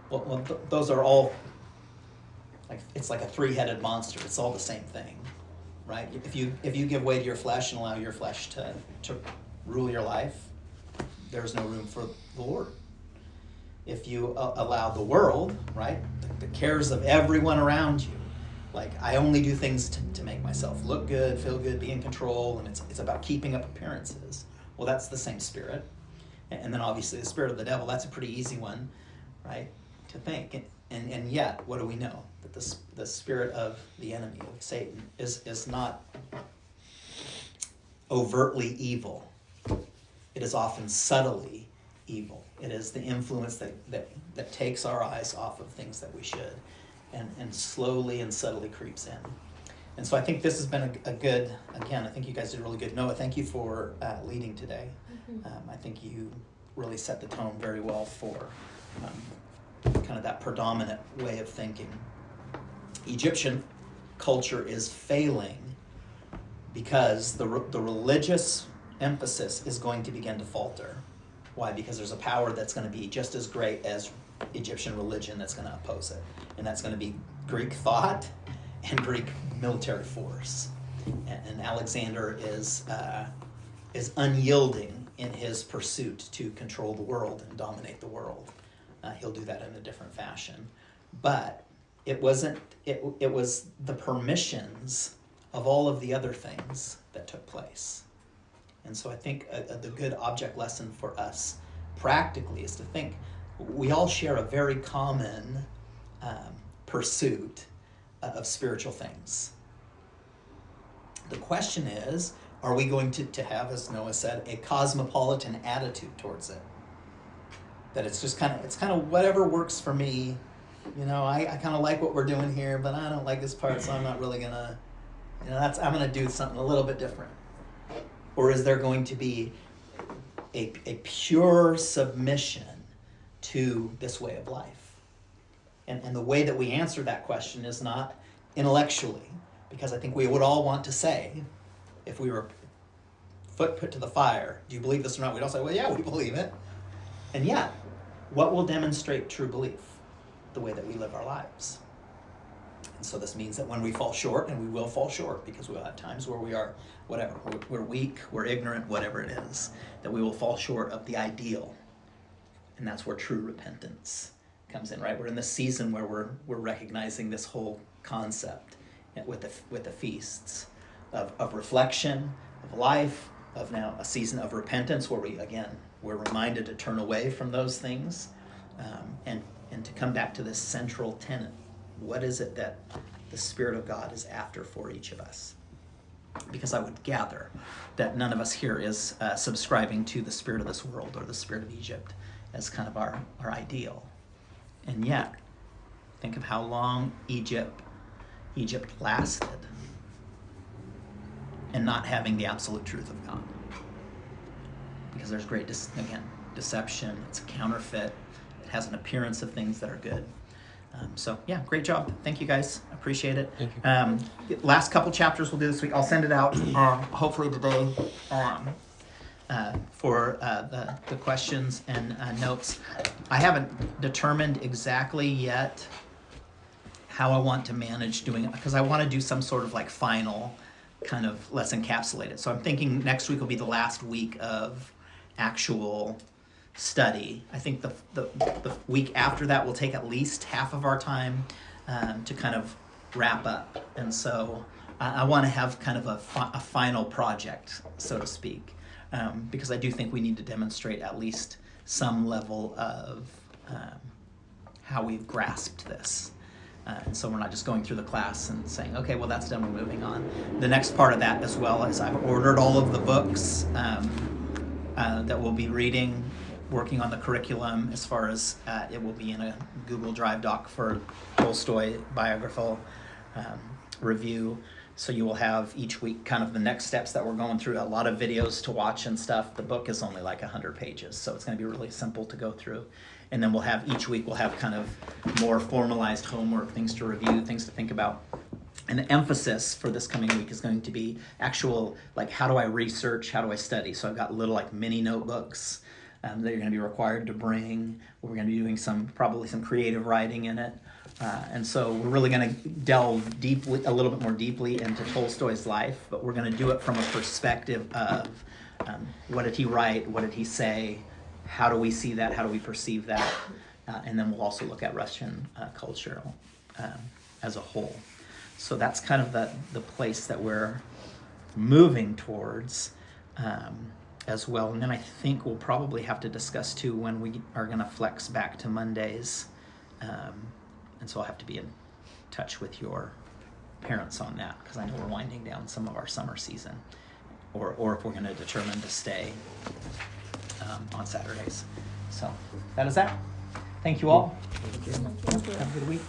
Well, those are all, it's like a 3-headed monster. It's all the same thing, right? If you give way to your flesh and allow your flesh to rule your life, there's no room for the Lord. If you allow the world, right, the cares of everyone around you, like I only do things to make myself look good, feel good, be in control, and it's about keeping up appearances. Well, that's the same spirit. And then obviously the spirit of the devil, that's a pretty easy one, right, to think. And yet, what do we know? That the spirit of the enemy, of Satan, is not overtly evil. It is often subtly evil. It is the influence that takes our eyes off of things that we should and slowly and subtly creeps in. And so I think this has been a good, again, I think you guys did really good. Noah, thank you for leading today. I think you really set the tone very well for kind of that predominant way of thinking. Egyptian culture is failing because the religious emphasis is going to begin to falter. Why? Because there's a power that's going to be just as great as Egyptian religion that's going to oppose it. And that's going to be Greek thought and Greek military force. And Alexander is unyielding in his pursuit to control the world and dominate the world. He'll do that in a different fashion. But it was the permissions of all of the other things that took place. And so I think the good object lesson for us practically is to think we all share a very common pursuit of spiritual things. The question is, are we going to have, as Noah said, a cosmopolitan attitude towards it? That it's just kind of whatever works for me. You know, I kind of like what we're doing here, but I don't like this part, so I'm not really gonna, I'm gonna do something a little bit different. Or is there going to be a pure submission to this way of life? And the way that we answer that question is not intellectually, because I think we would all want to say, if we were foot put to the fire, do you believe this or not? We'd all say, well, yeah, we believe it. And yet, what will demonstrate true belief? The way that we live our lives. And so this means that when we fall short, and we will fall short, because we'll have times where we are, whatever, we're weak, we're ignorant, whatever it is, that we will fall short of the ideal. And that's where true repentance comes in, right? We're in the season where we're recognizing this whole concept with the feasts of reflection, of life, of now a season of repentance where we're reminded to turn away from those things, and to come back to this central tenet. What is it that the Spirit of God is after for each of us? Because I would gather that none of us here is subscribing to the spirit of this world or the spirit of Egypt as kind of our ideal. And yet, think of how long Egypt lasted and not having the absolute truth of God. Because there's great, deception, it's a counterfeit, it has an appearance of things that are good. So yeah, great job. Thank you guys. Appreciate it. Thank you. Last couple chapters we'll do this week. I'll send it out hopefully today for the questions and notes. I haven't determined exactly yet how I want to manage doing it, because I want to do some sort of like final kind of let's encapsulate it. So I'm thinking next week will be the last week of actual study. I think the week after that will take at least half of our time to kind of wrap up. And so I want to have kind of a final project, so to speak, because I do think we need to demonstrate at least some level of how we've grasped this. And so we're not just going through the class and saying, okay, well, that's done, we're moving on. The next part of that as well is I've ordered all of the books that we'll be reading, working on the curriculum as far as it will be in a Google Drive doc for Tolstoy biographical review. So you will have each week kind of the next steps that we're going through, a lot of videos to watch and stuff. The book is only like 100 pages, so it's going to be really simple to go through. And then each week we'll have kind of more formalized homework, things to review, things to think about. And the emphasis for this coming week is going to be actual, like, how do I research, how do I study? So I've got little like mini notebooks that you're going to be required to bring. We're going to be doing probably some creative writing in it. And so we're really going to delve a little bit more deeply into Tolstoy's life, but we're going to do it from a perspective of what did he write, what did he say, how do we see that, how do we perceive that, and then we'll also look at Russian culture as a whole. So that's kind of the place that we're moving towards as well. And then I think we'll probably have to discuss too when we are going to flex back to Mondays. And so I'll have to be in touch with your parents on that, because I know we're winding down some of our summer season, or if we're going to determine to stay on Saturdays. So that is that. Thank you all. Thank you. Have a good week.